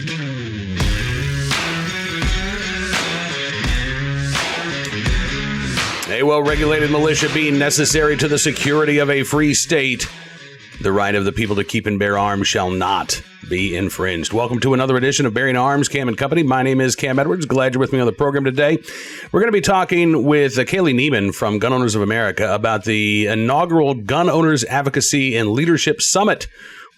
A well-regulated militia being necessary to the security of a free state, the right of the people to keep and bear arms shall not be infringed. Welcome to another edition of Bearing Arms, Cam and Company. My name is Cam Edwards. Glad you're with me on the program today. We're going to be talking with Kailey Neiman from Gun Owners of America about the inaugural Gun Owners Advocacy and Leadership Summit,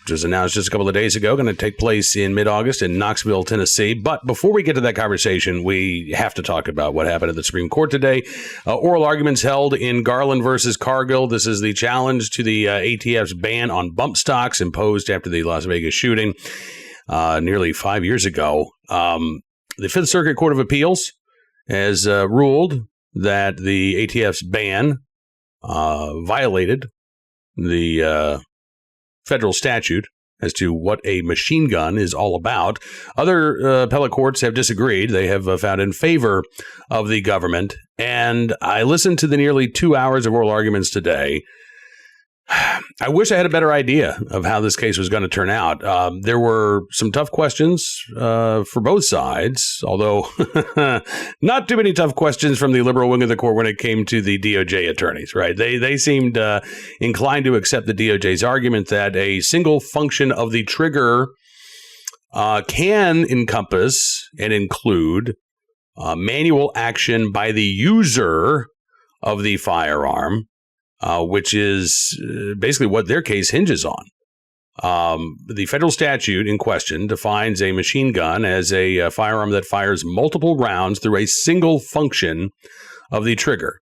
which was announced just a couple of days ago, going to take place in mid-August in Knoxville, Tennessee. But before we get to that conversation, we have to talk about what happened at the Supreme Court today. Oral arguments held in Garland versus Cargill. This is the challenge to the ATF's ban on bump stocks imposed after the Las Vegas shooting nearly 5 years ago. The Fifth Circuit Court of Appeals has ruled that the ATF's ban violated the federal statute as to what a machine gun is all about. Other appellate courts have disagreed. They have found in favor of the government. And I listened to the nearly 2 hours of oral arguments today. I wish I had a better idea of how this case was going to turn out. There were some tough questions for both sides, although not too many tough questions from the liberal wing of the court when it came to the DOJ attorneys, right? They seemed inclined to accept the DOJ's argument that a single function of the trigger can encompass and include manual action by the user of the firearm, which is basically what their case hinges on. The federal statute in question defines a machine gun as a firearm that fires multiple rounds through a single function of the trigger.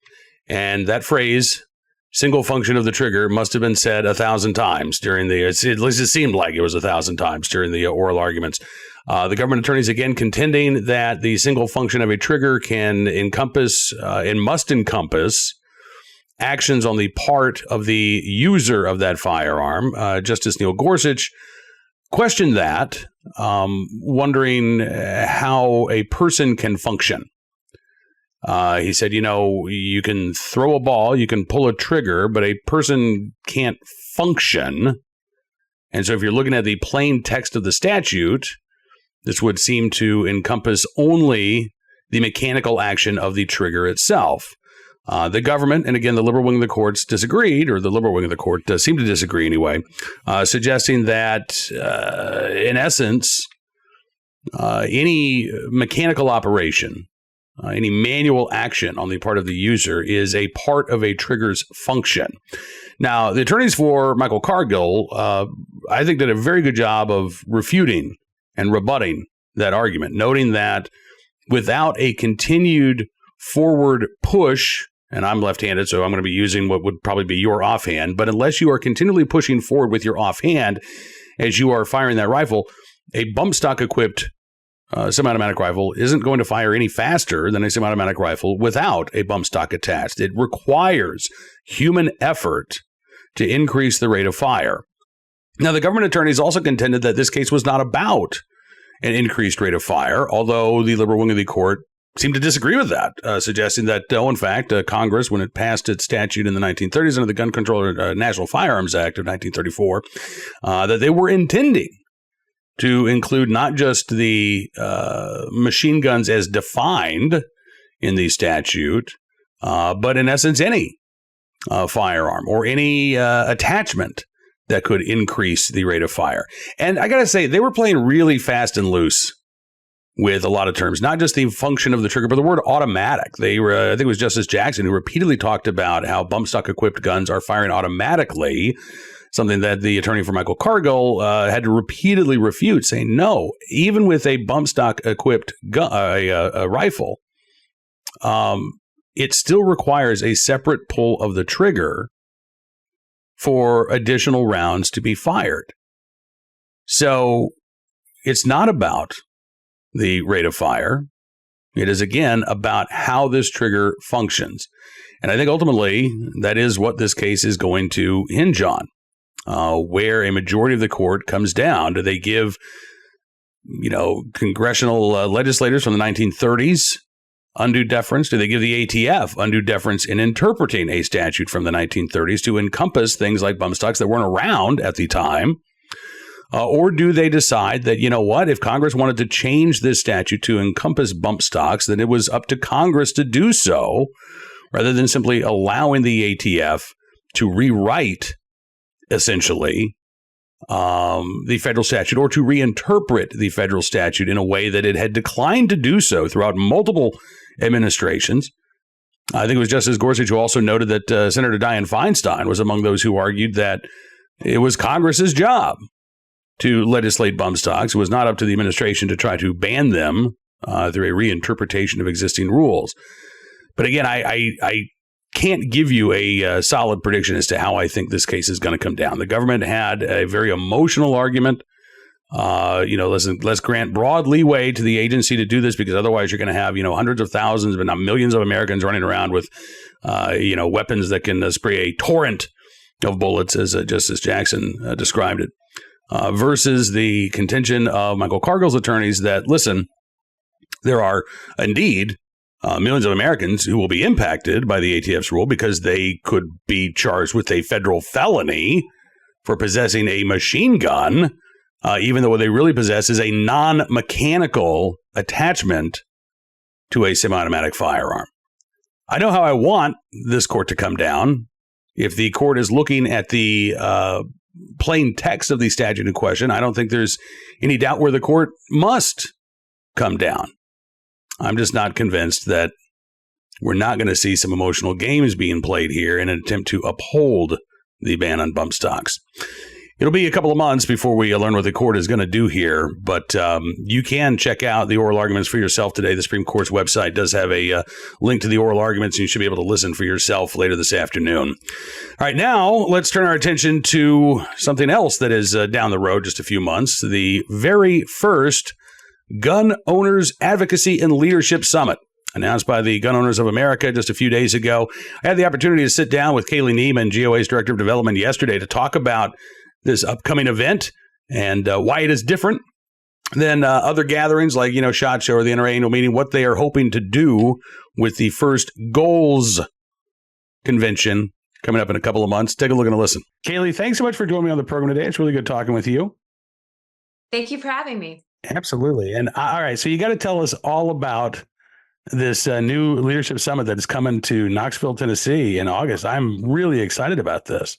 And that phrase, single function of the trigger, must have been said 1,000 times during at least it seemed like it was 1,000 times during the oral arguments. The government attorneys again contending that the single function of a trigger can encompass and must encompass actions on the part of the user of that firearm. Justice Neil Gorsuch questioned that, wondering how a person can function. He said, you can throw a ball, you can pull a trigger, but a person can't function. And so if you're looking at the plain text of the statute, this would seem to encompass only the mechanical action of the trigger itself. The government, and again, the liberal wing of the courts disagreed, or the liberal wing of the court seemed to disagree anyway, suggesting that, in essence, any mechanical operation, any manual action on the part of the user is a part of a trigger's function. Now, the attorneys for Michael Cargill, I think, did a very good job of refuting and rebutting that argument, noting that without a continued forward push, and I'm left-handed, so I'm going to be using what would probably be your offhand. But unless you are continually pushing forward with your offhand as you are firing that rifle, a bump stock-equipped semi-automatic rifle isn't going to fire any faster than a semi-automatic rifle without a bump stock attached. It requires human effort to increase the rate of fire. Now, the government attorneys also contended that this case was not about an increased rate of fire, although the liberal wing of the court seemed to disagree with that, suggesting that, in fact, Congress, when it passed its statute in the 1930s under the Gun Control National Firearms Act of 1934, that they were intending to include not just the machine guns as defined in the statute, but in essence any firearm or any attachment that could increase the rate of fire. And I got to say, they were playing really fast and loose with a lot of terms, not just the function of the trigger, but the word automatic. They were, I think it was Justice Jackson who repeatedly talked about how bump stock equipped guns are firing automatically, something that the attorney for Michael Cargill had to repeatedly refute, saying, no, even with a bump stock equipped a rifle, it still requires a separate pull of the trigger for additional rounds to be fired. So it's not about the rate of fire. It is, again, about how this trigger functions. And I think ultimately that is what this case is going to hinge on, where a majority of the court comes down. Do they give, congressional legislators from the 1930s undue deference? Do they give the ATF undue deference in interpreting a statute from the 1930s to encompass things like bump stocks that weren't around at the time? Or do they decide that, you know what, if Congress wanted to change this statute to encompass bump stocks, then it was up to Congress to do so, rather than simply allowing the ATF to rewrite, essentially, the federal statute, or to reinterpret the federal statute in a way that it had declined to do so throughout multiple administrations. I think it was Justice Gorsuch who also noted that Senator Dianne Feinstein was among those who argued that it was Congress's job to legislate bump stocks. It was not up to the administration to try to ban them through a reinterpretation of existing rules. But again, I can't give you a solid prediction as to how I think this case is going to come down. The government had a very emotional argument. Let's grant broad leeway to the agency to do this, because otherwise you're going to have, hundreds of thousands, but not millions of Americans running around with, weapons that can spray a torrent of bullets, as Justice Jackson described it, versus the contention of Michael Cargill's attorneys that, listen, there are indeed millions of Americans who will be impacted by the ATF's rule because they could be charged with a federal felony for possessing a machine gun, even though what they really possess is a non-mechanical attachment to a semi-automatic firearm. I know how I want this court to come down. If the court is looking at the plain text of the statute in question, I don't think there's any doubt where the court must come down. I'm just not convinced that we're not going to see some emotional games being played here in an attempt to uphold the ban on bump stocks. It'll be a couple of months before we learn what the court is going to do here, but you can check out the oral arguments for yourself today. The Supreme Court's website does have a link to the oral arguments, and you should be able to listen for yourself later this afternoon. All right, now let's turn our attention to something else that is down the road just a few months, the very first Gun Owners Advocacy and Leadership Summit, announced by the Gun Owners of America just a few days ago. I had the opportunity to sit down with Kailey Neiman, GOA's Director of Development, yesterday to talk about this upcoming event and why it is different than other gatherings like, SHOT Show or the NRA annual meeting, what they are hoping to do with the first Goals convention coming up in a couple of months. Take a look and a listen. Kailey, thanks so much for joining me on the program today. It's really good talking with you. Thank you for having me. Absolutely. And all right, so you got to tell us all about this new leadership summit that is coming to Knoxville, Tennessee in August. I'm really excited about this.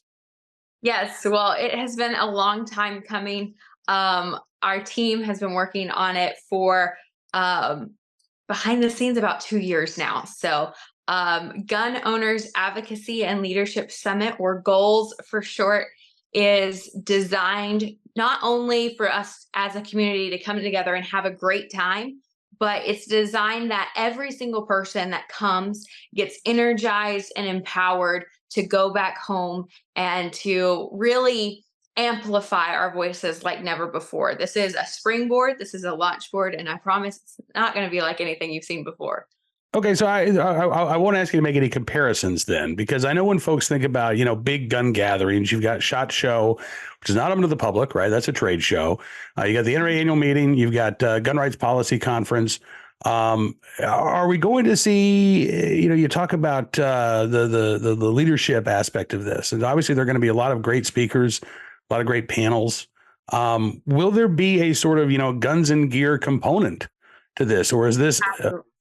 Yes, well, it has been a long time coming. Our team has been working on it for behind the scenes about 2 years now. So Gun Owners Advocacy and Leadership Summit, or GOALS for short, is designed not only for us as a community to come together and have a great time, but it's designed that every single person that comes gets energized and empowered to go back home and to really amplify our voices like never before. This is a springboard. This is a launch board, and I promise it's not going to be like anything you've seen before. Okay, so I won't ask you to make any comparisons then, because I know when folks think about, big gun gatherings, you've got SHOT Show, which is not open to the public, right? That's a trade show. You got the NRA annual meeting. You've got Gun Rights Policy Conference. Are we going to see, you talk about the leadership aspect of this, and obviously there are going to be a lot of great speakers, a lot of great panels. Will there be a sort of, guns and gear component to this, or is this?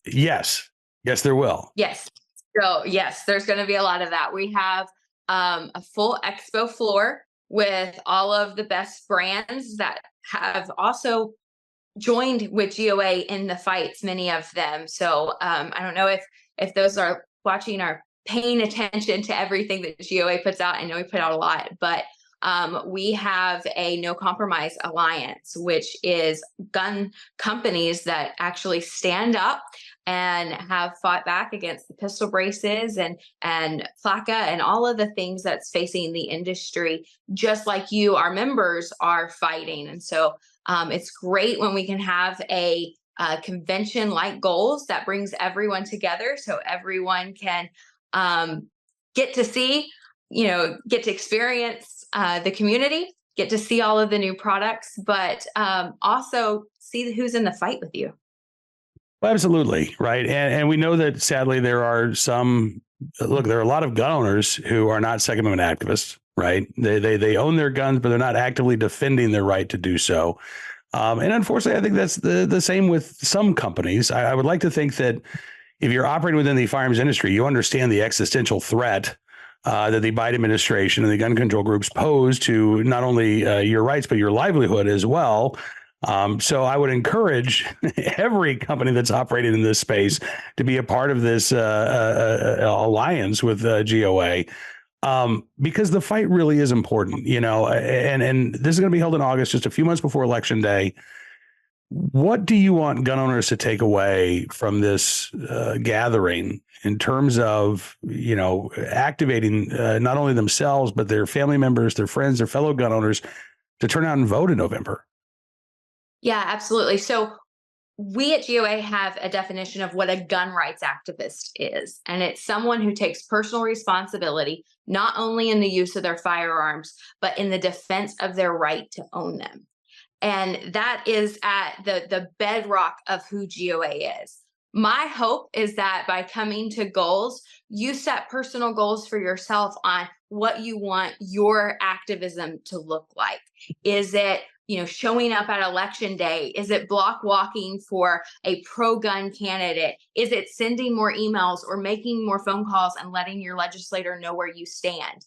Yes, there will. Yes. So yes, there's going to be a lot of that. We have a full expo floor with all of the best brands that have also joined with GOA in the fights, many of them. So I don't know if those are watching are paying attention to everything that GOA puts out. I know we put out a lot, but we have a No Compromise Alliance, which is gun companies that actually stand up and have fought back against the pistol braces and FLACA and all of the things that's facing the industry, just like you, our members, are fighting. And so it's great when we can have a convention like GOALS that brings everyone together, so everyone can get to see, get to experience the community, get to see all of the new products, but also see who's in the fight with you. Well, absolutely. Right. And we know that sadly there are there are a lot of gun owners who are not Second Amendment activists. right? They own their guns, but they're not actively defending their right to do so. And unfortunately, I think that's the same with some companies. I would like to think that if you're operating within the firearms industry, you understand the existential threat that the Biden administration and the gun control groups pose to not only your rights, but your livelihood as well. So I would encourage every company that's operating in this space to be a part of this alliance with GOA. Because the fight really is important, and this is going to be held in August, just a few months before Election Day. What do you want gun owners to take away from this gathering in terms of, activating not only themselves, but their family members, their friends, their fellow gun owners to turn out and vote in November? Yeah, absolutely. So we at GOA have a definition of what a gun rights activist is, and it's someone who takes personal responsibility, not only in the use of their firearms, but in the defense of their right to own them. And that is at the bedrock of who GOA is. My hope is that by coming to goals, you set personal goals for yourself on what you want your activism to look like. Is it, showing up at election day? Is it block walking for a pro-gun candidate? Is it sending more emails or making more phone calls and letting your legislator know where you stand?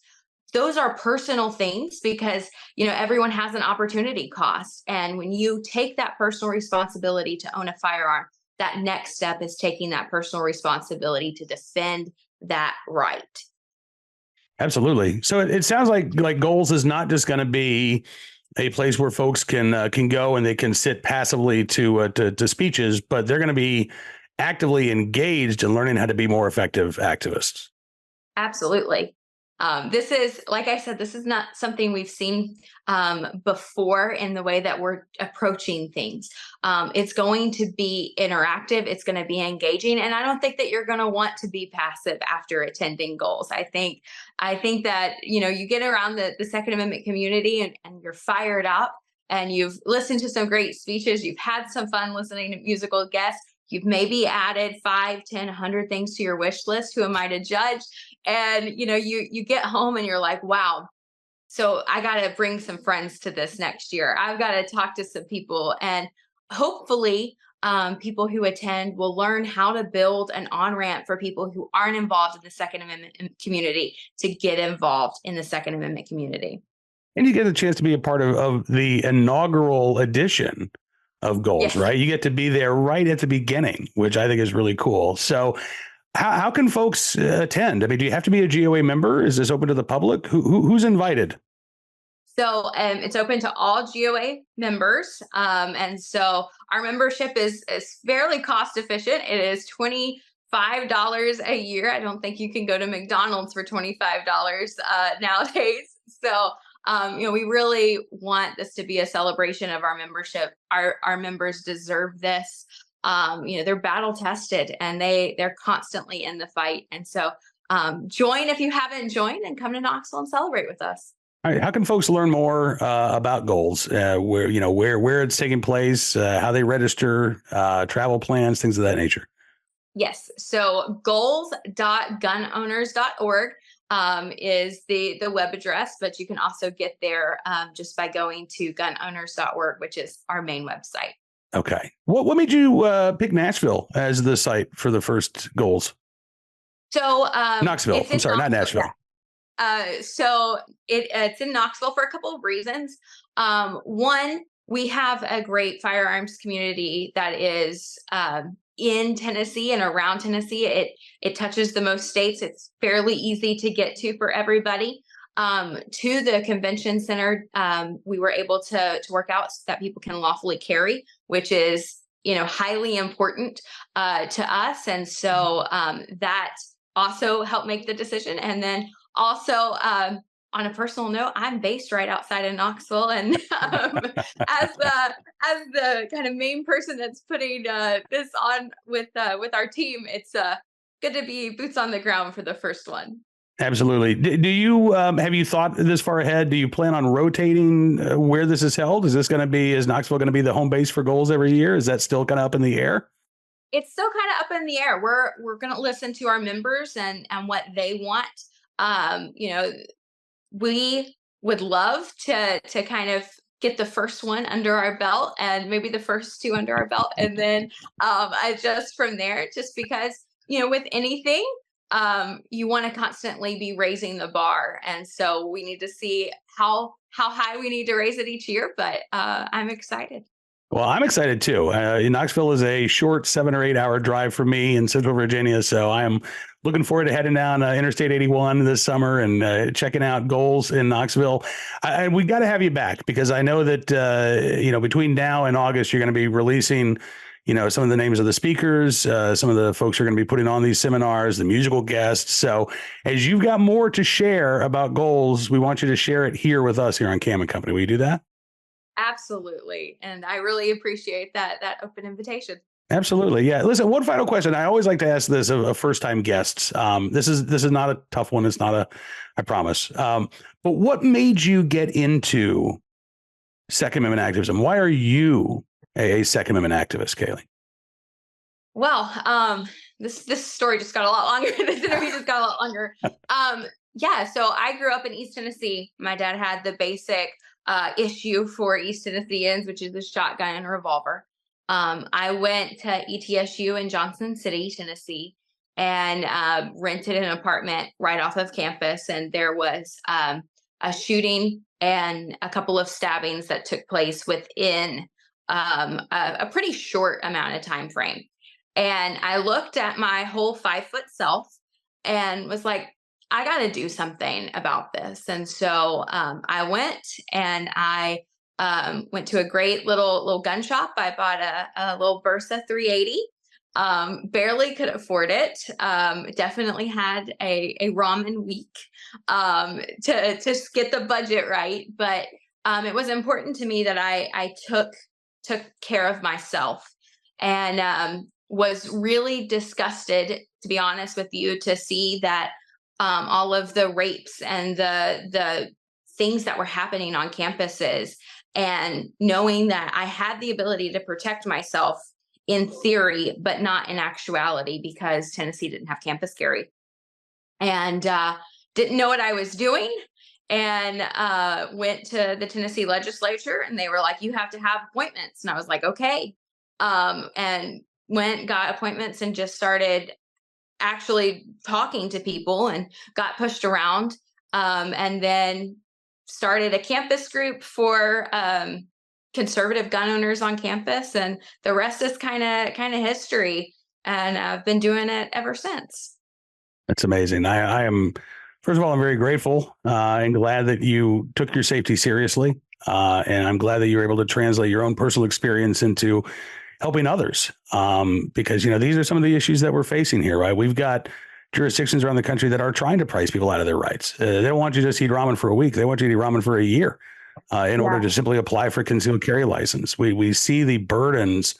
Those are personal things because, everyone has an opportunity cost. And when you take that personal responsibility to own a firearm, that next step is taking that personal responsibility to defend that right. Absolutely. So it sounds like Goals is not just going to be a place where folks can go and they can sit passively to speeches, but they're going to be actively engaged in learning how to be more effective activists. Absolutely. This is, like I said, this is not something we've seen before in the way that we're approaching things. It's going to be interactive. It's going to be engaging. And I don't think that you're going to want to be passive after attending Goals. I think that, you get around the Second Amendment community and you're fired up and you've listened to some great speeches. You've had some fun listening to musical guests. You've maybe added 5, 10, 100 things to your wish list. Who am I to judge? And, you get home and you're like, wow. So I got to bring some friends to this next year. I've got to talk to some people, and hopefully people who attend will learn how to build an on-ramp for people who aren't involved in the Second Amendment community to get involved in the Second Amendment community. And you get a chance to be a part of the inaugural edition of Goals, yes. Right? You get to be there right at the beginning, which I think is really cool. So how can folks attend? I mean, do you have to be a GOA member? Is this open to the public? Who's invited? So it's open to all GOA members. And so our membership is fairly cost efficient. It is $25 a year. I don't think you can go to McDonald's for $25 nowadays. So we really want this to be a celebration of our membership. Our members deserve this. They're battle tested and they're constantly in the fight. And so join if you haven't joined and come to Knoxville and celebrate with us. All right. How can folks learn more about Goals? Where it's taking place, how they register, travel plans, things of that nature? Yes. So goals.gunowners.org is the web address, but you can also get there just by going to gunowners.org, which is our main website. Okay. What made you pick Nashville as the site for the first Goals? So Knoxville. I'm sorry, not Nashville. Yeah. So it's in Knoxville for a couple of reasons. One, we have a great firearms community that is in Tennessee and around Tennessee. It touches the most states. It's fairly easy to get to for everybody. To the convention center, we were able to work out so that people can lawfully carry, which is, highly important to us. And so that also helped make the decision. And then also, on a personal note, I'm based right outside of Knoxville, and as the kind of main person that's putting this on with our team, it's good to be boots on the ground for the first one. Absolutely. Do you have you thought this far ahead? Do you plan on rotating where this is held? Is Knoxville going to be the home base for Goals every year? Is that still kind of up in the air? It's still kind of up in the air. We're going to listen to our members and what they want. we would love to kind of get the first one under our belt and maybe the first two under our belt, and then adjust from there, just because, with anything, you want to constantly be raising the bar. And so we need to see how high we need to raise it each year. But I'm excited. Well, I'm excited too. Knoxville is a short 7 or 8 hour drive for me in Central Virginia. So I am looking forward to heading down Interstate 81 this summer and checking out Goals in Knoxville. We got to have you back, because I know that, between now and August, you're going to be releasing, some of the names of the speakers, some of the folks who are going to be putting on these seminars, the musical guests. So as you've got more to share about Goals, we want you to share it here with us here on Cam and Company. Will you do that? Absolutely. And I really appreciate that open invitation. Absolutely. Yeah. Listen, one final question. I always like to ask this of first-time guests. This is not a tough one. It's not I promise. But what made you get into Second Amendment activism? Why are you a Second Amendment activist, Kailey? Well, this story just got a lot longer. This interview just got a lot longer. Yeah. So I grew up in East Tennessee. My dad had the basic issue for East Tennesseans, which is a shotgun and a revolver. I went to ETSU in Johnson City, Tennessee, and rented an apartment right off of campus. And there was a shooting and a couple of stabbings that took place within a pretty short amount of time frame. And I looked at my whole 5-foot self and was like, I got to do something about this. And so I went and I went to a great little gun shop. I bought a little Versa 380. Barely could afford it. Definitely had a ramen week to get the budget right. But it was important to me that I took care of myself, and was really disgusted, to be honest with you, to see that all of the rapes and the things that were happening on campuses, and knowing that I had the ability to protect myself in theory, but not in actuality, because Tennessee didn't have campus carry, and didn't know what I was doing. And went to the Tennessee legislature, and they were like, you have to have appointments. And I was like, okay. And got appointments and just started actually talking to people, and got pushed around, and then started a campus group for conservative gun owners on campus, and the rest is kind of history, and I've been doing it ever since. That's amazing. I am, first of all, I'm very grateful and glad that you took your safety seriously, and I'm glad that you were able to translate your own personal experience into helping others, because, these are some of the issues that we're facing here, right? We've got jurisdictions around the country that are trying to price people out of their rights. They don't want you to just eat ramen for a week. They want you to eat ramen for a year in order to simply apply for a concealed carry license. We see the burdens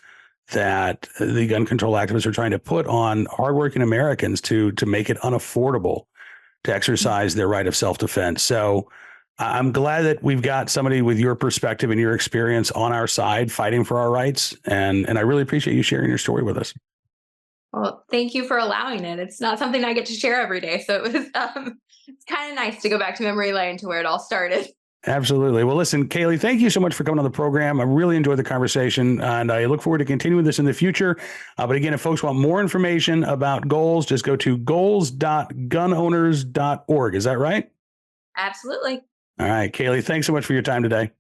that the gun control activists are trying to put on hardworking Americans to make it unaffordable to exercise their right of self-defense. So I'm glad that we've got somebody with your perspective and your experience on our side fighting for our rights. And I really appreciate you sharing your story with us. Well, thank you for allowing it. It's not something I get to share every day. So it was it's kind of nice to go back to memory lane to where it all started. Absolutely. Well, listen, Kailey, thank you so much for coming on the program. I really enjoyed the conversation, and I look forward to continuing this in the future. But again, if folks want more information about Goals, just go to goals.gunowners.org. Is that right? Absolutely. All right, Kailey, thanks so much for your time today.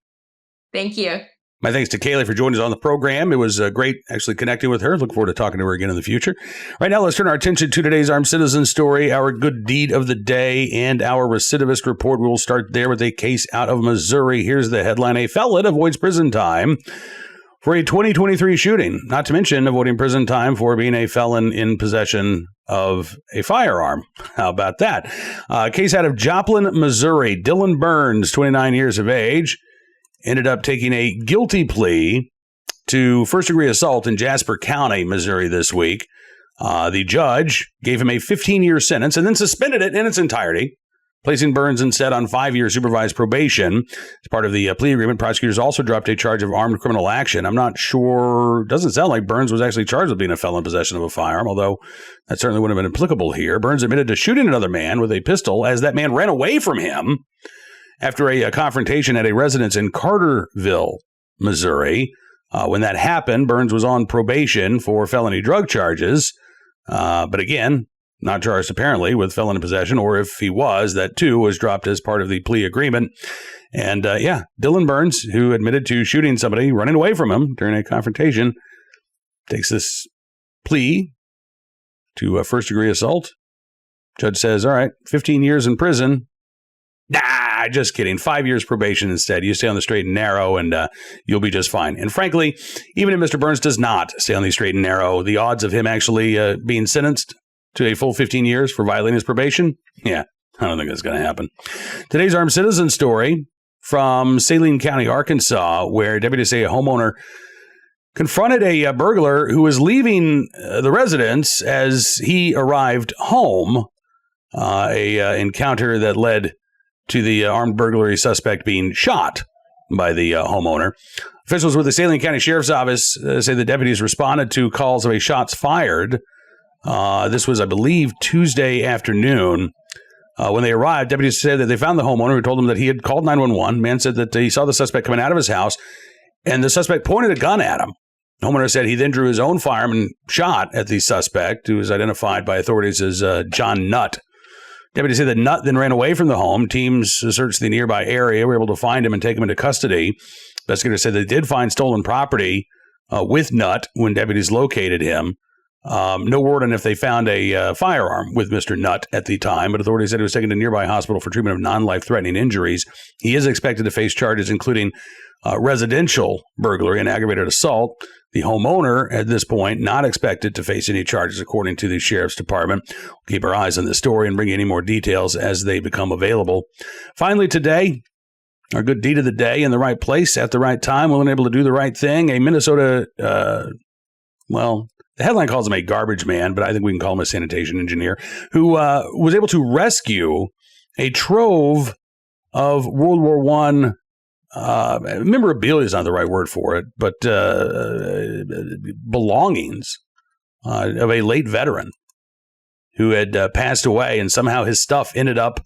Thank you. My thanks to Kailey for joining us on the program. It was great actually connecting with her. Look forward to talking to her again in the future. Right now, let's turn our attention to today's armed citizen story, our good deed of the day, and our recidivist report. We will start there with a case out of Missouri. Here's the headline: a felon avoids prison time for a 2023 shooting, not to mention avoiding prison time for being a felon in possession of a firearm. How about that? Case out of Joplin, Missouri. Dylan Burns, 29 years of age, ended up taking a guilty plea to first-degree assault in Jasper County, Missouri this week. The judge gave him a 15-year sentence and then suspended it in its entirety, placing Burns instead on 5-year supervised probation. As part of the plea agreement, prosecutors also dropped a charge of armed criminal action. I'm not sure, doesn't sound like Burns was actually charged with being a felon in possession of a firearm, although that certainly wouldn't have been applicable here. Burns admitted to shooting another man with a pistol as that man ran away from him. after a confrontation at a residence in Carterville, Missouri. When that happened, Burns was on probation for felony drug charges. But again, not charged apparently with felon in possession, or if he was, that too was dropped as part of the plea agreement. And Dylan Burns, who admitted to shooting somebody running away from him during a confrontation, takes this plea to first-degree assault. Judge says, all right, 15 years in prison. Nah, just kidding. 5 years probation instead. You stay on the straight and narrow, and you'll be just fine. And frankly, even if Mr. Burns does not stay on the straight and narrow, the odds of him actually being sentenced to a full 15 years for violating his probation, I don't think that's going to happen. Today's Armed Citizen story from Saline County, Arkansas, where deputies say a homeowner confronted a burglar who was leaving the residence as he arrived home. A encounter that led to the armed burglary suspect being shot by the homeowner. Officials with the Saline County Sheriff's Office say the deputies responded to calls of a shots fired. This was, I believe, Tuesday afternoon. When they arrived, deputies said that they found the homeowner, who told them that he had called 911. Man said that he saw the suspect coming out of his house, and the suspect pointed a gun at him. The homeowner said he then drew his own firearm and shot at the suspect, who was identified by authorities as John Nutt. Deputies say that Nutt then ran away from the home. Teams searched the nearby area, were able to find him and take him into custody. Investigators said they did find stolen property with Nutt when deputies located him. No word on if they found a firearm with Mr. Nutt at the time, but authorities said he was taken to a nearby hospital for treatment of non-life-threatening injuries. He is expected to face charges including residential burglary and aggravated assault. The homeowner, at this point, not expected to face any charges, according to the Sheriff's Department. We'll keep our eyes on this story and bring you any more details as they become available. Finally, today, our good deed of the day, in the right place at the right time, willing and able to do the right thing. A Minnesota, the headline calls him a garbage man, but I think we can call him a sanitation engineer, who was able to rescue a trove of World War I memorabilia is not the right word for it, but belongings of a late veteran who had passed away, and somehow his stuff ended up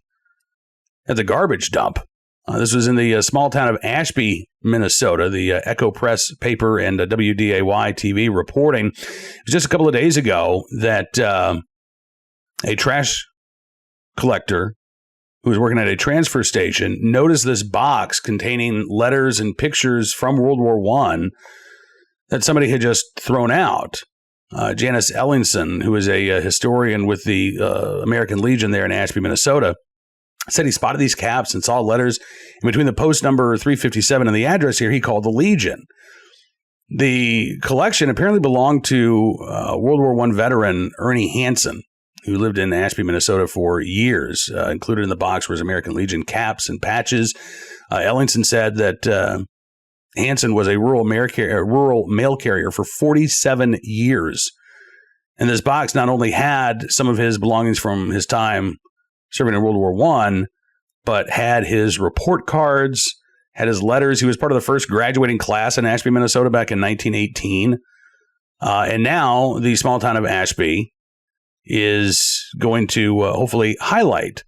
at the garbage dump. This was in the small town of Ashby, Minnesota. The Echo Press paper and WDAY TV reporting. It was just a couple of days ago that a trash collector who was working at a transfer station noticed this box containing letters and pictures from World War I that somebody had just thrown out. Janice Ellingson, who is a historian with the American Legion there in Ashby, Minnesota, said he spotted these caps and saw letters in between the post number 357 and the address here. He called the Legion. The collection apparently belonged to World War I veteran Ernie Hansen, who lived in Ashby, Minnesota for years. Included in the box was American Legion caps and patches. Ellingson said that Hansen was a rural mail carrier for 47 years. And this box not only had some of his belongings from his time serving in World War I, but had his report cards, had his letters. He was part of the first graduating class in Ashby, Minnesota back in 1918. And now the small town of Ashby is going to hopefully highlight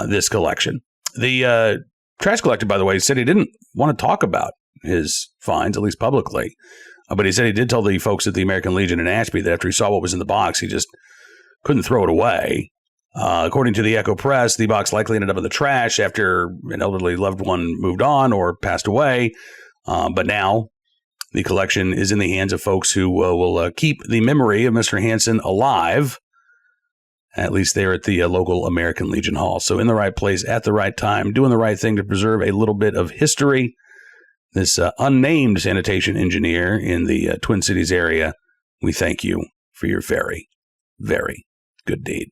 this collection. The trash collector, by the way, said he didn't want to talk about his finds, at least publicly. But he said he did tell the folks at the American Legion in Ashby that after he saw what was in the box, he just couldn't throw it away. According to the Echo Press, the box likely ended up in the trash after an elderly loved one moved on or passed away. But now the collection is in the hands of folks who will keep the memory of Mr. Hansen alive, at least there at the local American Legion Hall. So in the right place at the right time, doing the right thing to preserve a little bit of history. This unnamed sanitation engineer in the Twin Cities area, we thank you for your very, very good deed.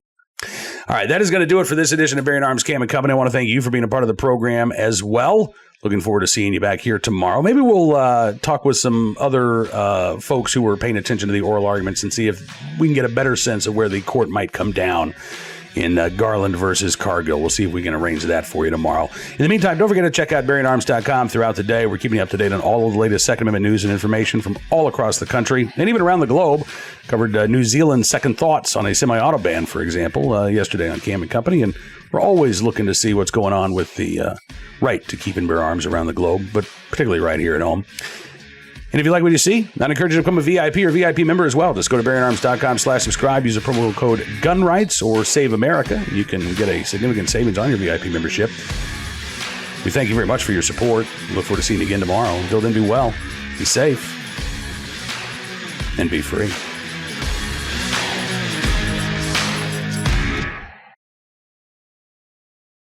All right, that is going to do it for this edition of Bearing Arms Cam & Company. I want to thank you for being a part of the program as well. Looking forward to seeing you back here tomorrow. Maybe we'll talk with some other folks who were paying attention to the oral arguments and see if we can get a better sense of where the court might come down in Garland versus Cargill. We'll see if we can arrange that for you tomorrow. In the meantime, don't forget to check out BarronArms.com throughout the day. We're keeping you up to date on all of the latest Second Amendment news and information from all across the country and even around the globe. Covered New Zealand's second thoughts on a semi-auto ban, for example, yesterday on Cam & Company. And we're always looking to see what's going on with the right to keep and bear arms around the globe, but particularly right here at home. And if you like what you see, I'd encourage you to become a VIP or VIP member as well. Just go to BarronArms.com/subscribe. Use the promo code GUNRIGHTS or Save America. You can get a significant savings on your VIP membership. We thank you very much for your support. We look forward to seeing you again tomorrow. Until then, be well, be safe, and be free.